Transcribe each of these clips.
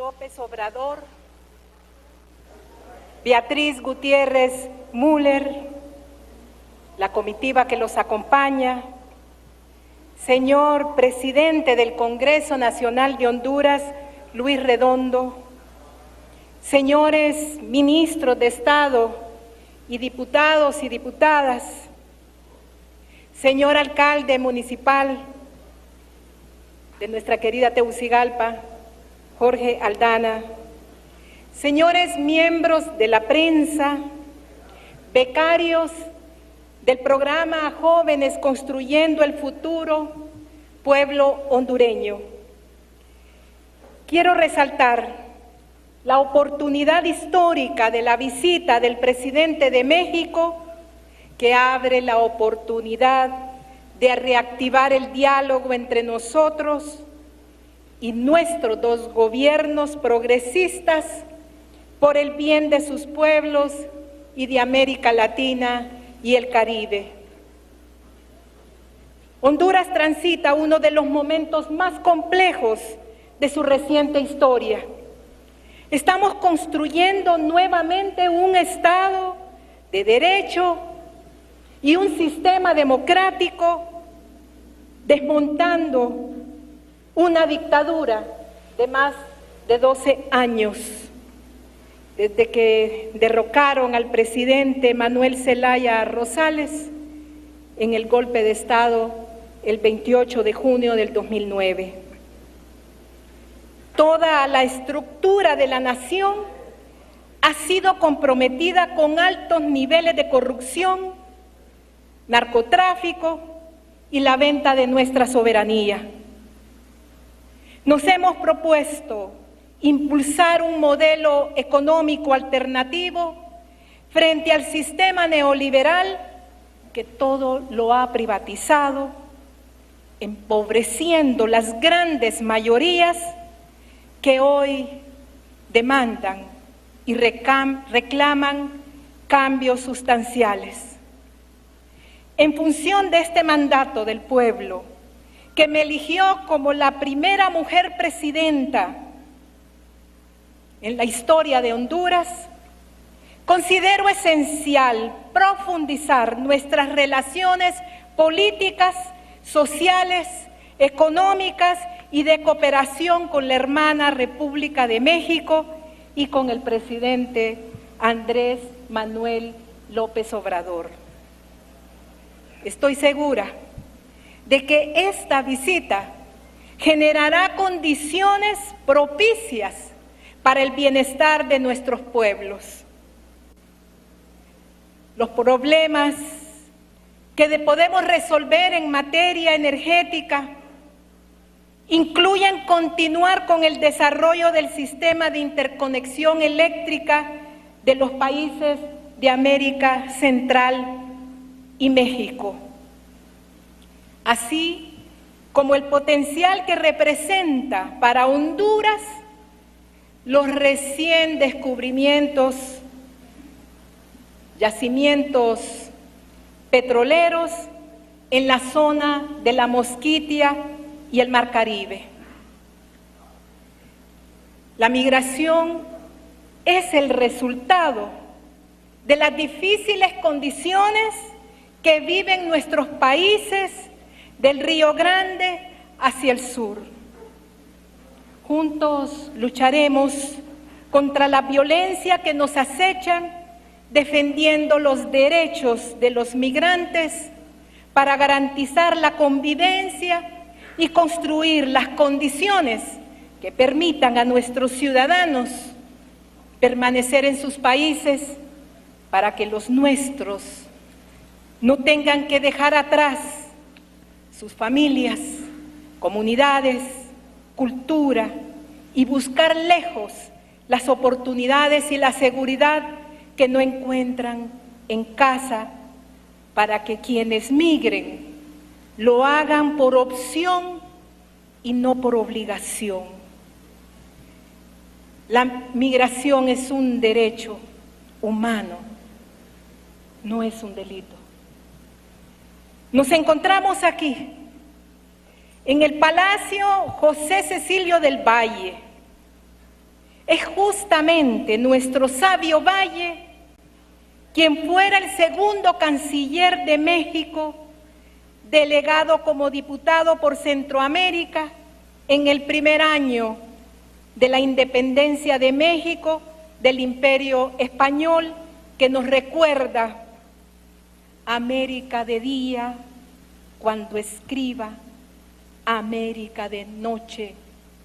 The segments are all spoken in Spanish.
López Obrador, Beatriz Gutiérrez Müller, la comitiva que los acompaña, señor presidente del Congreso Nacional de Honduras, Luis Redondo, señores ministros de Estado y diputados y diputadas, señor alcalde municipal de nuestra querida Tegucigalpa, Jorge Aldana, señores miembros de la prensa, becarios del programa Jóvenes Construyendo el Futuro, Pueblo Hondureño. Quiero resaltar la oportunidad histórica de la visita del presidente de México, que abre la oportunidad de reactivar el diálogo entre nosotros y nuestros dos gobiernos progresistas por el bien de sus pueblos y de América Latina y el Caribe. Honduras transita uno de los momentos más complejos de su reciente historia. Estamos construyendo nuevamente un Estado de derecho y un sistema democrático, desmontando una dictadura de más de 12 años, desde que derrocaron al presidente Manuel Zelaya Rosales en el golpe de Estado el 28 de junio del 2009. Toda la estructura de la nación ha sido comprometida con altos niveles de corrupción, narcotráfico y la venta de nuestra soberanía. Nos hemos propuesto impulsar un modelo económico alternativo frente al sistema neoliberal que todo lo ha privatizado, empobreciendo las grandes mayorías que hoy demandan y reclaman cambios sustanciales. En función de este mandato del pueblo, que me eligió como la primera mujer presidenta en la historia de Honduras, considero esencial profundizar nuestras relaciones políticas, sociales, económicas y de cooperación con la hermana República de México y con el presidente Andrés Manuel López Obrador. Estoy segura de que esta visita generará condiciones propicias para el bienestar de nuestros pueblos. Los problemas que podemos resolver en materia energética incluyen continuar con el desarrollo del sistema de interconexión eléctrica de los países de América Central y México, así como el potencial que representa para Honduras los recién descubrimientos, yacimientos petroleros en la zona de la Mosquitia y el Mar Caribe. La migración es el resultado de las difíciles condiciones que viven nuestros países del Río Grande hacia el sur. Juntos lucharemos contra la violencia que nos acechan, defendiendo los derechos de los migrantes para garantizar la convivencia y construir las condiciones que permitan a nuestros ciudadanos permanecer en sus países para que los nuestros no tengan que dejar atrás sus familias, comunidades, cultura y buscar lejos las oportunidades y la seguridad que no encuentran en casa, para que quienes migren lo hagan por opción y no por obligación. La migración es un derecho humano, no es un delito. Nos encontramos aquí, en el Palacio José Cecilio del Valle, es justamente nuestro sabio Valle, quien fuera el segundo canciller de México, delegado como diputado por Centroamérica en el primer año de la independencia de México del Imperio Español, que nos recuerda: América de día cuando escriba, América de noche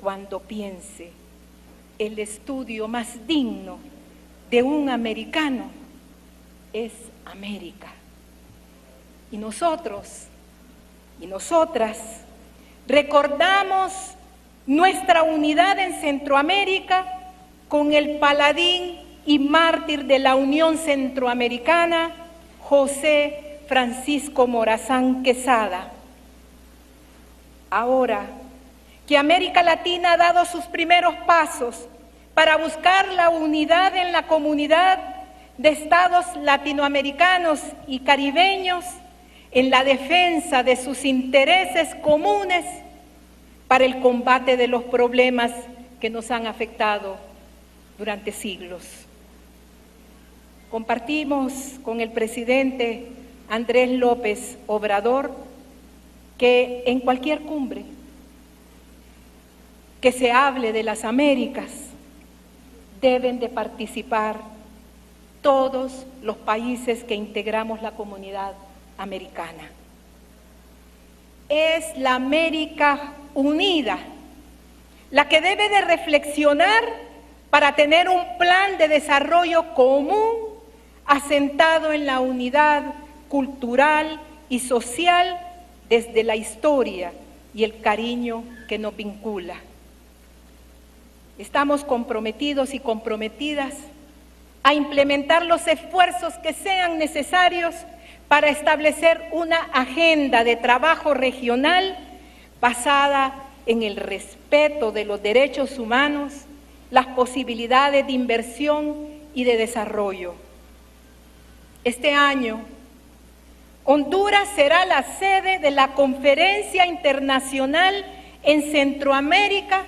cuando piense. El estudio más digno de un americano es América. Y nosotros y nosotras recordamos nuestra unidad en Centroamérica con el paladín y mártir de la Unión Centroamericana, José Francisco Morazán Quesada. Ahora que América Latina ha dado sus primeros pasos para buscar la unidad en la comunidad de estados latinoamericanos y caribeños en la defensa de sus intereses comunes para el combate de los problemas que nos han afectado durante siglos. Compartimos con el presidente Andrés López Obrador que en cualquier cumbre que se hable de las Américas deben de participar todos los países que integramos la comunidad americana. Es la América unida la que debe de reflexionar para tener un plan de desarrollo común asentado en la unidad cultural y social desde la historia y el cariño que nos vincula. Estamos comprometidos y comprometidas a implementar los esfuerzos que sean necesarios para establecer una agenda de trabajo regional basada en el respeto de los derechos humanos, las posibilidades de inversión y de desarrollo. Este año, Honduras será la sede de la Conferencia Internacional en Centroamérica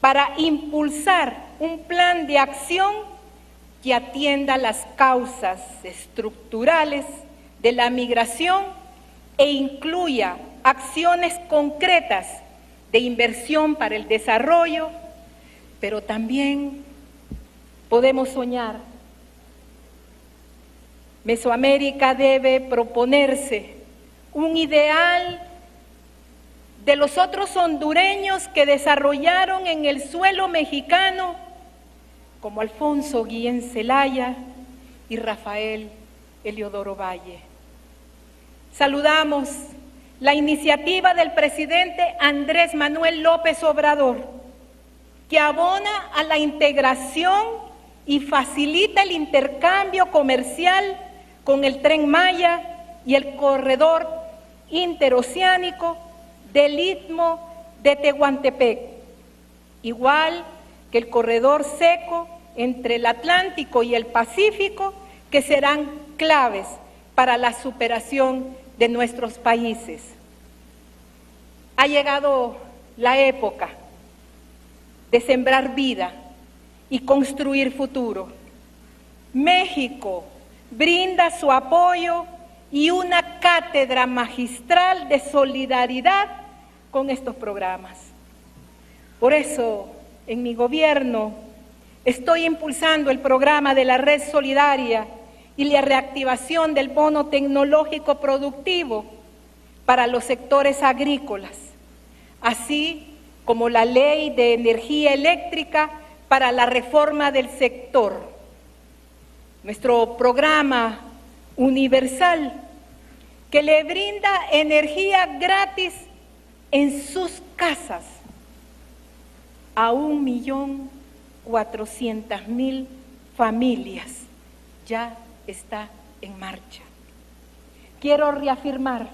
para impulsar un plan de acción que atienda las causas estructurales de la migración e incluya acciones concretas de inversión para el desarrollo, pero también podemos soñar. Mesoamérica debe proponerse un ideal de los otros hondureños que desarrollaron en el suelo mexicano, como Alfonso Guillén Zelaya y Rafael Eliodoro Valle. Saludamos la iniciativa del presidente Andrés Manuel López Obrador, que abona a la integración y facilita el intercambio comercial con el Tren Maya y el corredor interoceánico del Istmo de Tehuantepec, igual que el corredor seco entre el Atlántico y el Pacífico, que serán claves para la superación de nuestros países. Ha llegado la época de sembrar vida y construir futuro. México brinda su apoyo y una cátedra magistral de solidaridad con estos programas. Por eso, en mi gobierno, estoy impulsando el programa de la Red Solidaria y la reactivación del bono tecnológico productivo para los sectores agrícolas, así como la Ley de Energía Eléctrica para la reforma del sector. Nuestro programa universal que le brinda energía gratis en sus casas a 1.400.000 familias ya está en marcha. Quiero reafirmar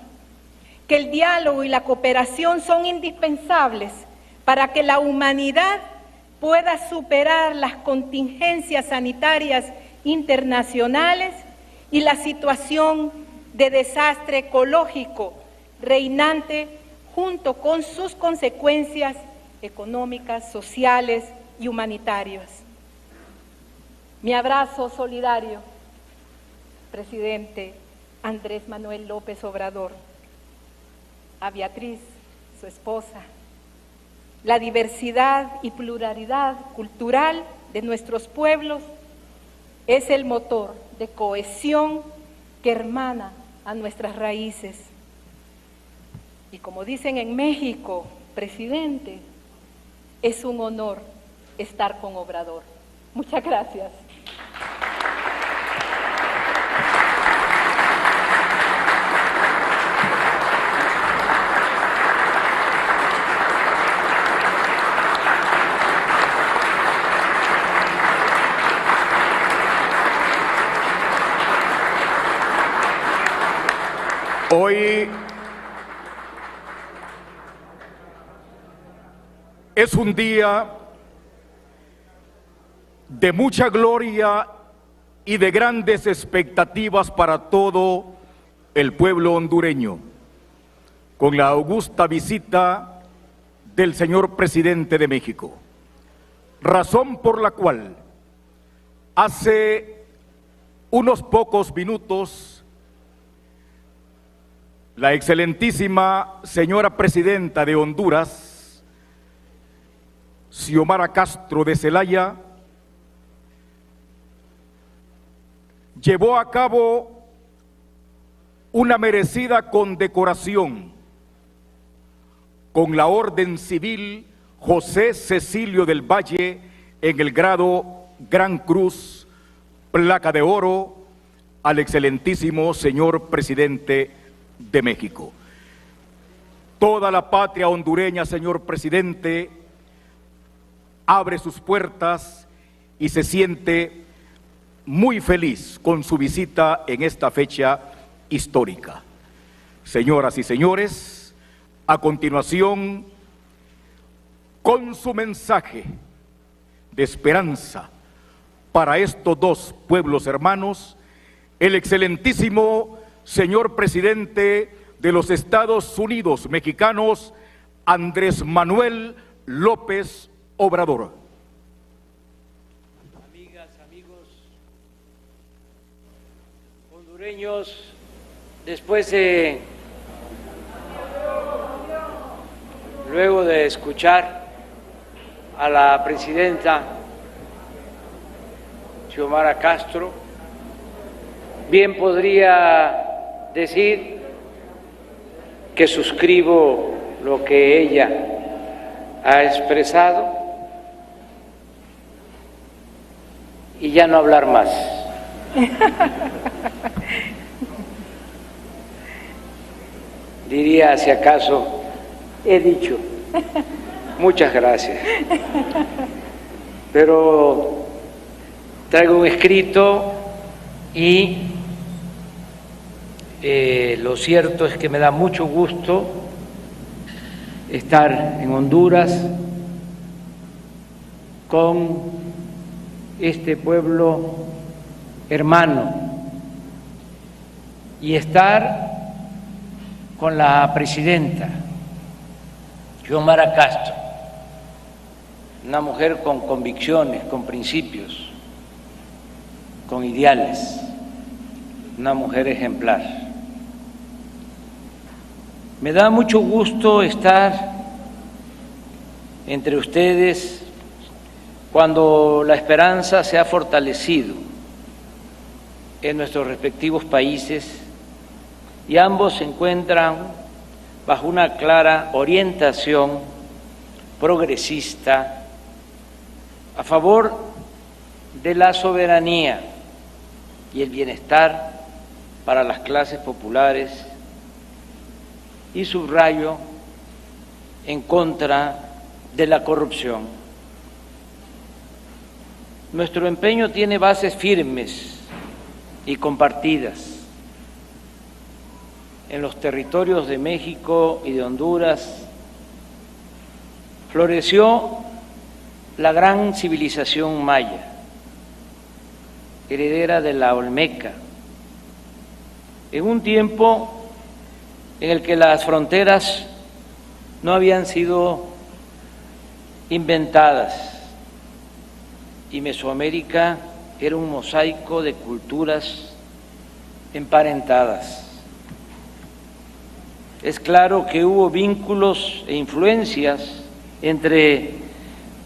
que el diálogo y la cooperación son indispensables para que la humanidad pueda superar las contingencias sanitarias internacionales y la situación de desastre ecológico reinante junto con sus consecuencias económicas, sociales y humanitarias. Mi abrazo solidario, presidente Andrés Manuel López Obrador, a Beatriz, su esposa. La diversidad y pluralidad cultural de nuestros pueblos es el motor de cohesión que hermana a nuestras raíces. Y como dicen en México, presidente, es un honor estar con Obrador. Muchas gracias. Hoy es un día de mucha gloria y de grandes expectativas para todo el pueblo hondureño, con la augusta visita del señor presidente de México, razón por la cual hace unos pocos minutos la excelentísima señora presidenta de Honduras, Xiomara Castro de Zelaya, llevó a cabo una merecida condecoración con la Orden Civil José Cecilio del Valle en el grado Gran Cruz, placa de oro, al excelentísimo señor presidente de México. Toda la patria hondureña, señor presidente, abre sus puertas y se siente muy feliz con su visita en esta fecha histórica. Señoras y señores, a continuación, con su mensaje de esperanza para estos dos pueblos hermanos, el excelentísimo señor presidente de los Estados Unidos mexicanos, Andrés Manuel López Obrador. Amigas, amigos hondureños, luego de escuchar a la presidenta Xiomara Castro, bien podría decir que suscribo lo que ella ha expresado y ya no hablar más. Diría, si acaso, he dicho. Muchas gracias. Pero traigo un escrito y lo cierto es que me da mucho gusto estar en Honduras con este pueblo hermano y estar con la presidenta Xiomara Castro, una mujer con convicciones, con principios, con ideales, una mujer ejemplar. Me da mucho gusto estar entre ustedes cuando la esperanza se ha fortalecido en nuestros respectivos países y ambos se encuentran bajo una clara orientación progresista a favor de la soberanía y el bienestar para las clases populares, y subrayo, en contra de la corrupción. Nuestro empeño tiene bases firmes y compartidas. En los territorios de México y de Honduras floreció la gran civilización maya, heredera de la Olmeca, en un tiempo en el que las fronteras no habían sido inventadas y Mesoamérica era un mosaico de culturas emparentadas. Es claro que hubo vínculos e influencias entre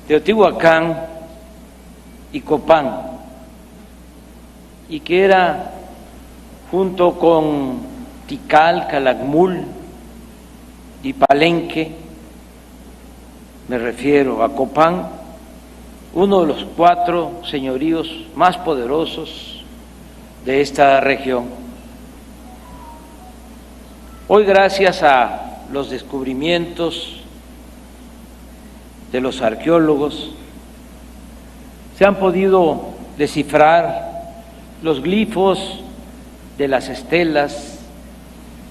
Teotihuacán y Copán, y que era, junto con Tikal, Calakmul y Palenque, me refiero a Copán, uno de los 4 señoríos más poderosos de esta región. Hoy, gracias a los descubrimientos de los arqueólogos, se han podido descifrar los glifos de las estelas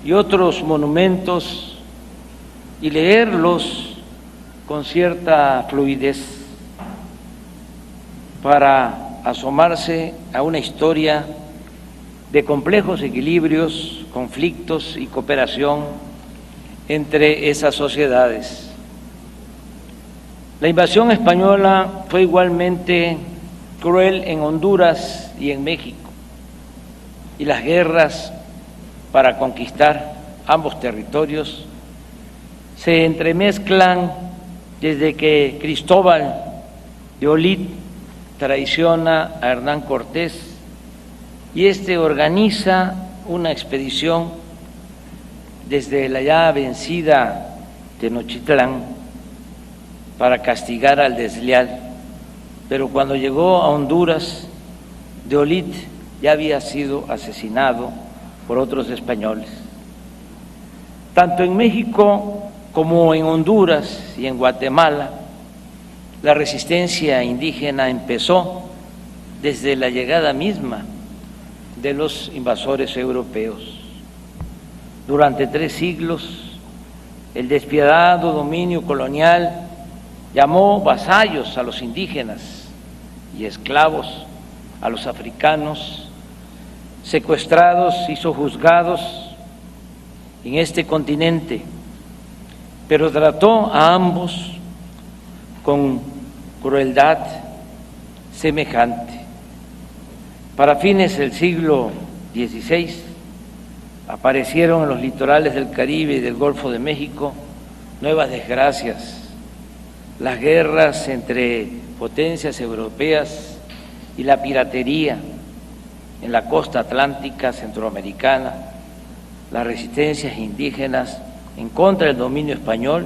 y otros monumentos y leerlos con cierta fluidez para asomarse a una historia de complejos equilibrios, conflictos y cooperación entre esas sociedades. La invasión española fue igualmente cruel en Honduras y en México, y las guerras para conquistar ambos territorios se entremezclan desde que Cristóbal de Olid traiciona a Hernán Cortés y este organiza una expedición desde la ya vencida Tenochtitlán para castigar al desleal, pero cuando llegó a Honduras, de Olid ya había sido asesinado por otros españoles. Tanto en México como en Honduras y en Guatemala, la resistencia indígena empezó desde la llegada misma de los invasores europeos. Durante 3 siglos, el despiadado dominio colonial llamó vasallos a los indígenas y esclavos a los africanos, secuestrados y sojuzgados en este continente, pero trató a ambos con crueldad semejante. Para fines del siglo XVI aparecieron en los litorales del Caribe y del Golfo de México nuevas desgracias, las guerras entre potencias europeas y la piratería en la costa atlántica centroamericana, las resistencias indígenas en contra del dominio español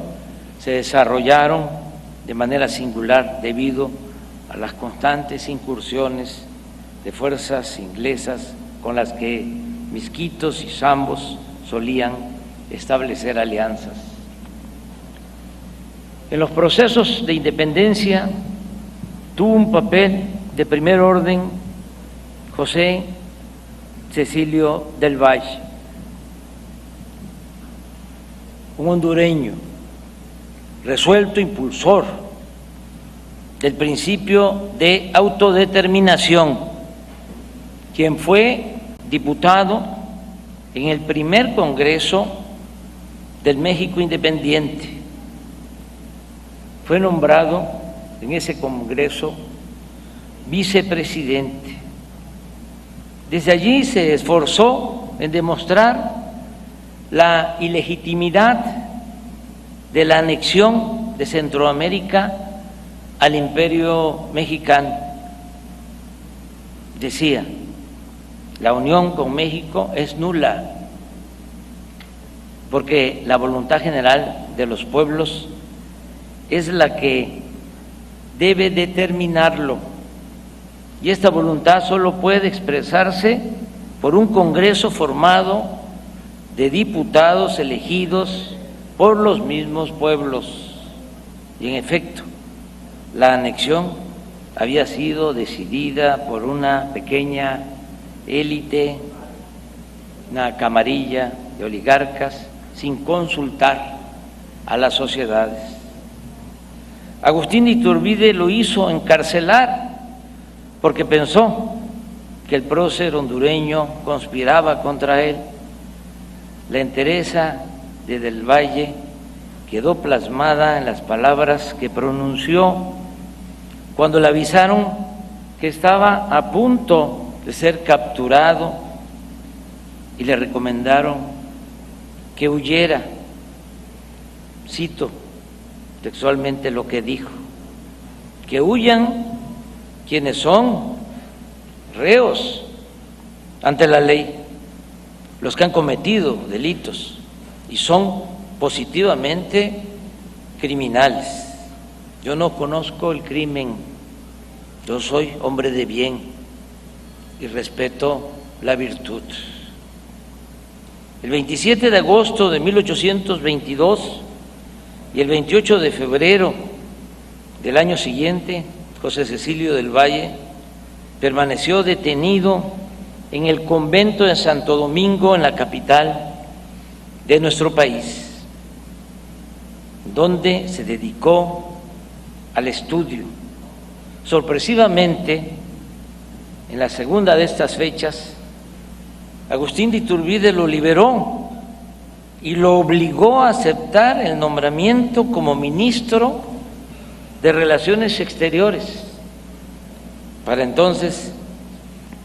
se desarrollaron de manera singular debido a las constantes incursiones de fuerzas inglesas con las que misquitos y zambos solían establecer alianzas. En los procesos de independencia tuvo un papel de primer orden José Cecilio del Valle, un hondureño resuelto impulsor del principio de autodeterminación, quien fue diputado en el primer Congreso del México Independiente. Fue nombrado en ese Congreso vicepresidente. Desde allí se esforzó en demostrar la ilegitimidad de la anexión de Centroamérica al Imperio Mexicano. Decía, la unión con México es nula, porque la voluntad general de los pueblos es la que debe determinarlo, y esta voluntad solo puede expresarse por un Congreso formado de diputados elegidos por los mismos pueblos. Y en efecto, la anexión había sido decidida por una pequeña élite, una camarilla de oligarcas, sin consultar a las sociedades. Agustín de Iturbide lo hizo encarcelar porque pensó que el prócer hondureño conspiraba contra él. La entereza de Del Valle quedó plasmada en las palabras que pronunció cuando le avisaron que estaba a punto de ser capturado y le recomendaron que huyera. Cito textualmente lo que dijo: que huyan quienes son reos ante la ley, los que han cometido delitos y son positivamente criminales. Yo no conozco el crimen, yo soy hombre de bien y respeto la virtud. El 27 de agosto de 1822 y el 28 de febrero del año siguiente, José Cecilio del Valle permaneció detenido en el convento de Santo Domingo, en la capital de nuestro país, donde se dedicó al estudio. Sorpresivamente, en la segunda de estas fechas, Agustín de Iturbide lo liberó y lo obligó a aceptar el nombramiento como ministro de Relaciones Exteriores. Para entonces,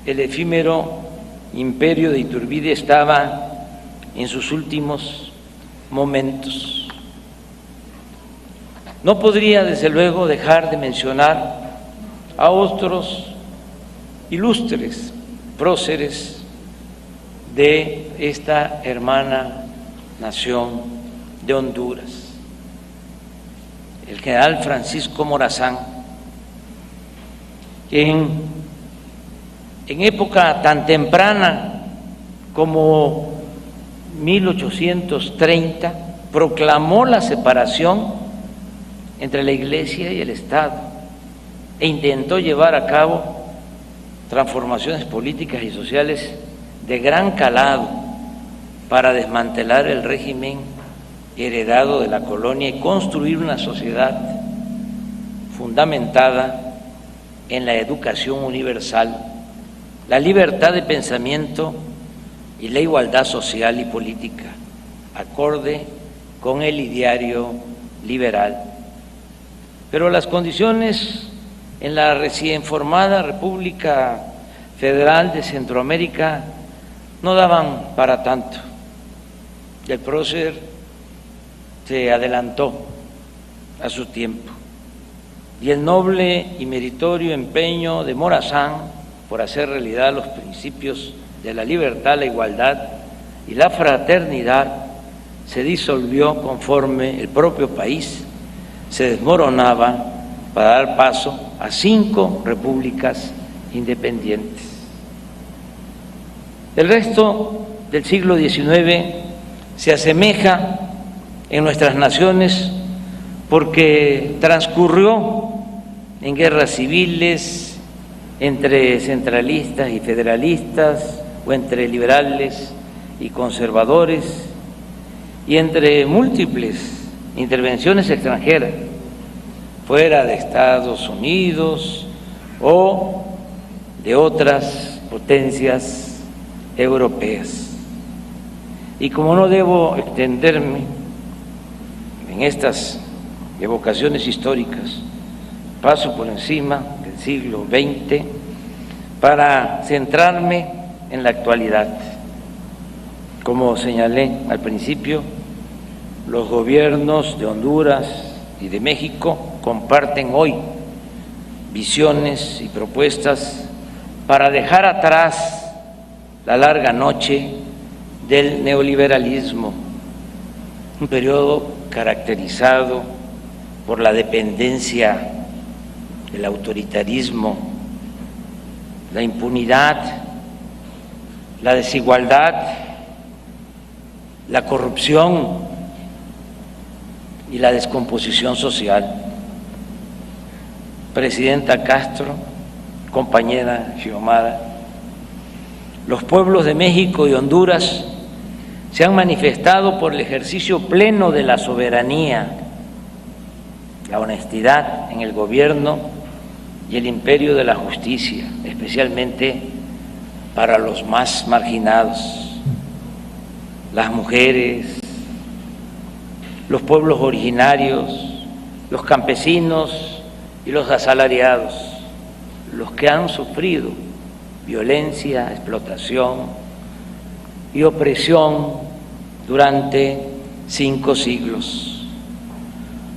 el efímero imperio de Iturbide estaba en sus últimos momentos. No podría, desde luego, dejar de mencionar a otros ilustres próceres de esta hermana nación de Honduras. El general Francisco Morazán, quien en época tan temprana como 1830 proclamó la separación entre la Iglesia y el Estado e intentó llevar a cabo transformaciones políticas y sociales de gran calado para desmantelar el régimen heredado de la colonia y construir una sociedad fundamentada en la educación universal, la libertad de pensamiento y la igualdad social y política, acorde con el ideario liberal. Pero las condiciones en la recién formada República Federal de Centroamérica no daban para tanto. El prócer se adelantó a su tiempo y el noble y meritorio empeño de Morazán por hacer realidad los principios de la libertad, la igualdad y la fraternidad se disolvió conforme el propio país se desmoronaba para dar paso a 5 repúblicas independientes. El resto del siglo XIX se asemeja en nuestras naciones porque transcurrió en guerras civiles entre centralistas y federalistas, o entre liberales y conservadores, y entre múltiples intervenciones extranjeras, fuera de Estados Unidos o de otras potencias europeas. Y como no debo extenderme en estas evocaciones históricas, paso por encima del siglo XX para centrarme en la actualidad. Como señalé al principio, los gobiernos de Honduras y de México comparten hoy visiones y propuestas para dejar atrás la larga noche del neoliberalismo, un periodo caracterizado por la dependencia, el autoritarismo, la impunidad, la desigualdad, la corrupción y la descomposición social. Presidenta Castro, compañera Xiomara, los pueblos de México y Honduras se han manifestado por el ejercicio pleno de la soberanía, la honestidad en el gobierno y el imperio de la justicia, especialmente para los más marginados, las mujeres, los pueblos originarios, los campesinos y los asalariados, los que han sufrido violencia, explotación y opresión durante 5 siglos.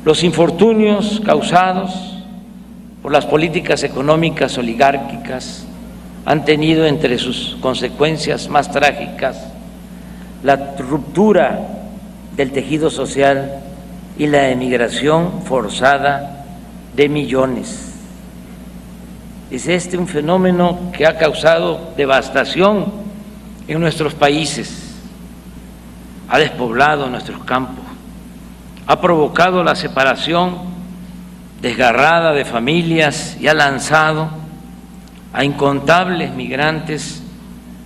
Los infortunios causados por las políticas económicas oligárquicas han tenido entre sus consecuencias más trágicas la ruptura del tejido social y la emigración forzada de millones. Es este un fenómeno que ha causado devastación en nuestros países, ha despoblado nuestros campos, ha provocado la separación desgarrada de familias y ha lanzado a incontables migrantes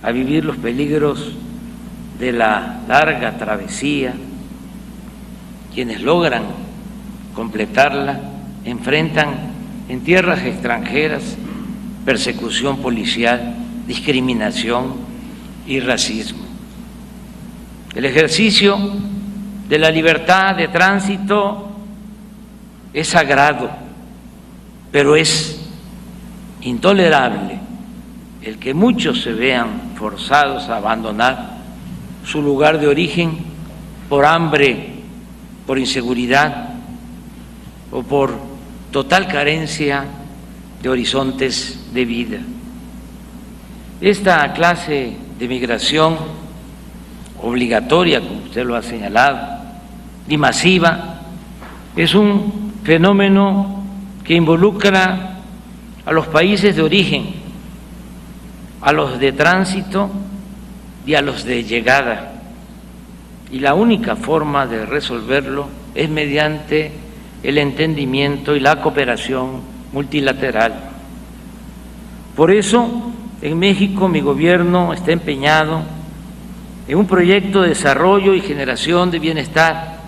a vivir los peligros de la larga travesía. Quienes logran completarla enfrentan en tierras extranjeras persecución policial, discriminación y racismo. El ejercicio de la libertad de tránsito es sagrado, pero es intolerable el que muchos se vean forzados a abandonar su lugar de origen por hambre, por inseguridad o por total carencia de horizontes de vida. Esta clase de migración obligatoria, como usted lo ha señalado, y masiva, es un fenómeno que involucra a los países de origen, a los de tránsito y a los de llegada. Y la única forma de resolverlo es mediante el entendimiento y la cooperación multilateral. Por eso, en México, mi gobierno está empeñado en un proyecto de desarrollo y generación de bienestar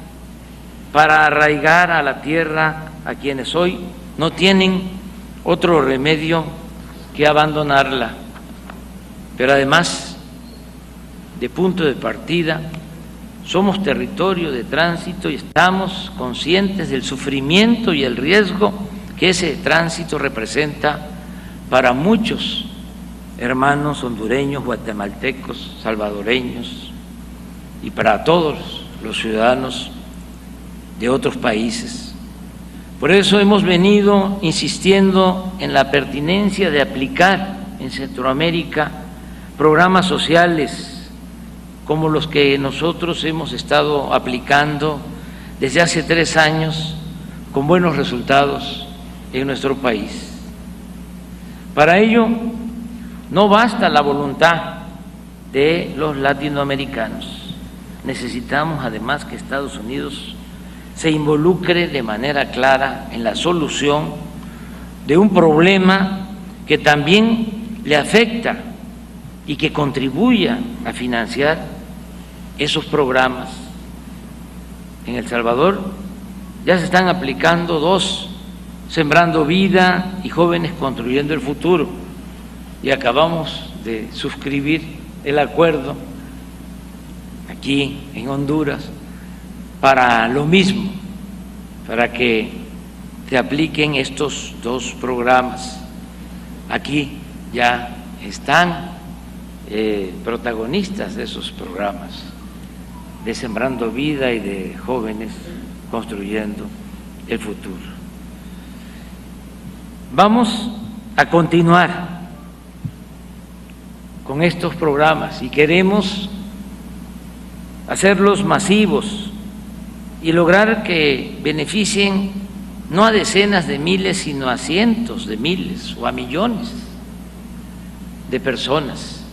para arraigar a la tierra a quienes hoy no tienen otro remedio que abandonarla. Pero además de punto de partida, somos territorio de tránsito y estamos conscientes del sufrimiento y el riesgo que ese tránsito representa para muchos hermanos hondureños, guatemaltecos, salvadoreños y para todos los ciudadanos de otros países. Por eso hemos venido insistiendo en la pertinencia de aplicar en Centroamérica programas sociales como los que nosotros hemos estado aplicando desde hace 3 años con buenos resultados en nuestro país. Para ello no basta la voluntad de los latinoamericanos, necesitamos además que Estados Unidos se involucre de manera clara en la solución de un problema que también le afecta y que contribuya a financiar esos programas. En El Salvador ya se están aplicando 2, Sembrando Vida y Jóvenes Construyendo el Futuro, y acabamos de suscribir el acuerdo aquí en Honduras para lo mismo, para que se apliquen estos 2 programas. Aquí ya están protagonistas de esos programas, de Sembrando Vida y de Jóvenes Construyendo el Futuro. Vamos a continuar con estos programas y queremos hacerlos masivos y lograr que beneficien no a decenas de miles, sino a cientos de miles o a millones de personas.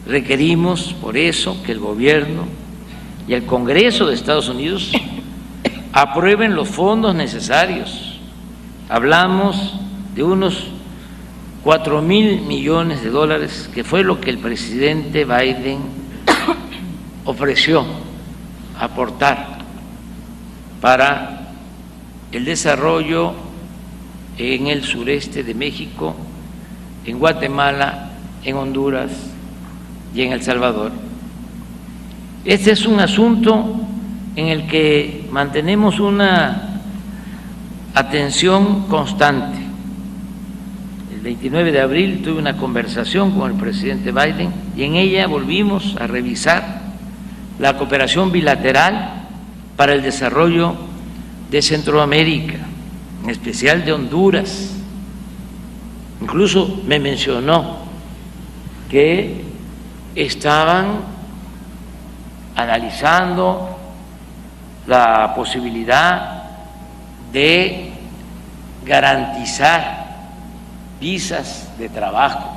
Requerimos, por eso, que el gobierno y el Congreso de Estados Unidos aprueben los fondos necesarios. Hablamos de unos 4,000 millones de dólares, que fue lo que el presidente Biden ofreció aportar para el desarrollo en el sureste de México, en Guatemala, en Honduras y en El Salvador. Este es un asunto en el que mantenemos una atención constante. El 29 de abril tuve una conversación con el presidente Biden y en ella volvimos a revisar la cooperación bilateral para el desarrollo de Centroamérica, en especial de Honduras. Incluso me mencionó que estaban analizando la posibilidad de garantizar visas de trabajo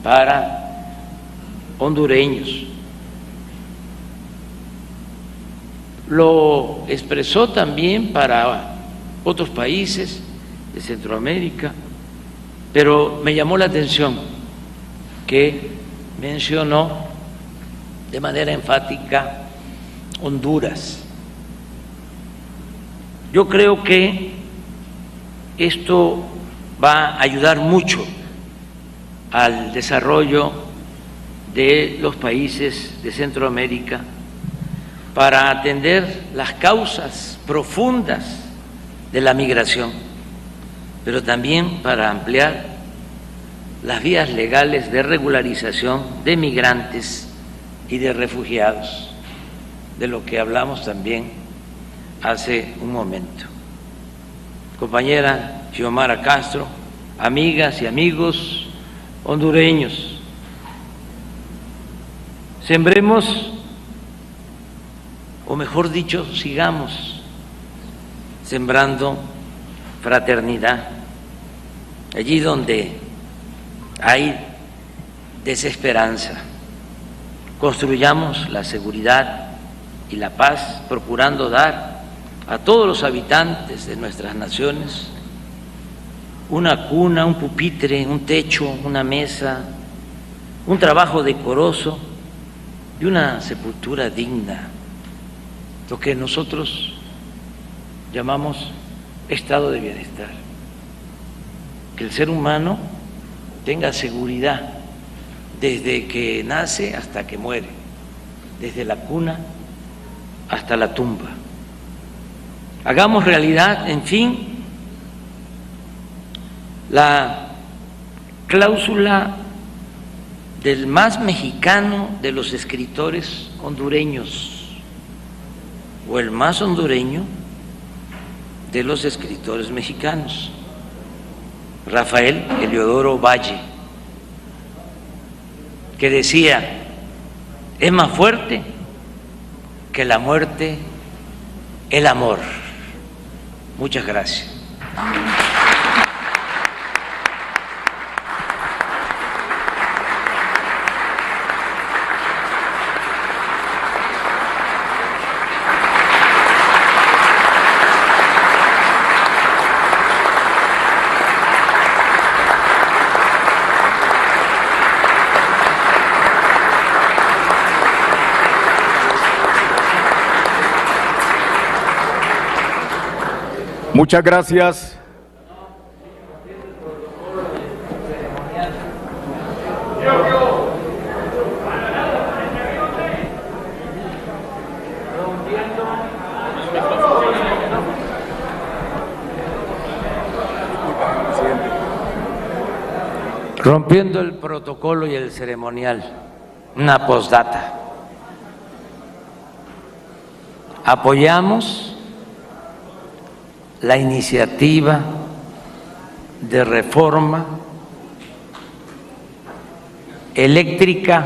para hondureños. Lo expresó también para otros países de Centroamérica, pero me llamó la atención que mencionó de manera enfática Honduras. Yo creo que esto va a ayudar mucho al desarrollo de los países de Centroamérica para atender las causas profundas de la migración, pero también para ampliar las vías legales de regularización de migrantes y de refugiados, de lo que hablamos también hace un momento. Compañera Xiomara Castro, amigas y amigos hondureños, sembremos, o mejor dicho, sigamos sembrando fraternidad. Allí donde hay desesperanza, construyamos la seguridad y la paz, procurando dar a todos los habitantes de nuestras naciones una cuna, un pupitre, un techo, una mesa, un trabajo decoroso y una sepultura digna, lo que nosotros llamamos estado de bienestar. Que el ser humano tenga seguridad desde que nace hasta que muere, desde la cuna hasta la tumba. Hagamos realidad, en fin, la cláusula del más mexicano de los escritores hondureños, o el más hondureño de los escritores mexicanos, Rafael Heliodoro Valle, que decía: es más fuerte que la muerte el amor. Muchas gracias. Muchas gracias. Rompiendo el protocolo y el ceremonial, una postdata. Apoyamos la iniciativa de reforma eléctrica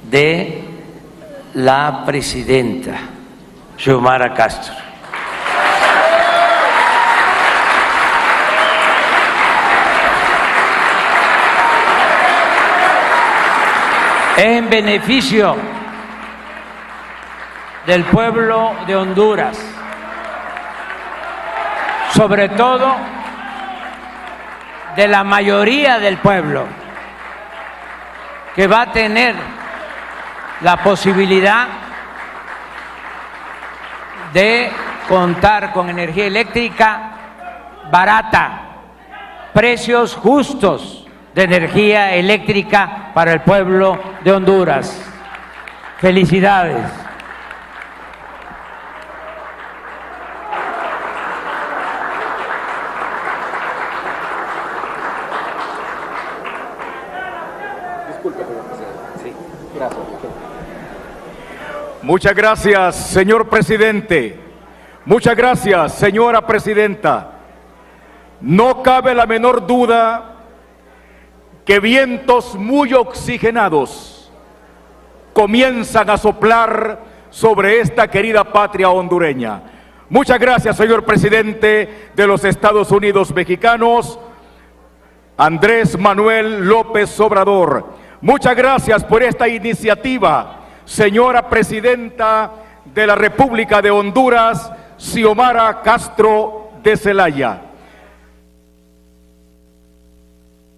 de la presidenta Xiomara Castro. En beneficio del pueblo de Honduras, sobre todo de la mayoría del pueblo, que va a tener la posibilidad de contar con energía eléctrica barata, precios justos de energía eléctrica para el pueblo de Honduras. Felicidades. Disculpe, señor presidente. Sí, gracias. Muchas gracias, señor presidente. Muchas gracias, señora presidenta. No cabe la menor duda que vientos muy oxigenados comienzan a soplar sobre esta querida patria hondureña. Muchas gracias, señor presidente de los Estados Unidos mexicanos, Andrés Manuel López Obrador. Muchas gracias por esta iniciativa, señora presidenta de la República de Honduras, Xiomara Castro de Celaya.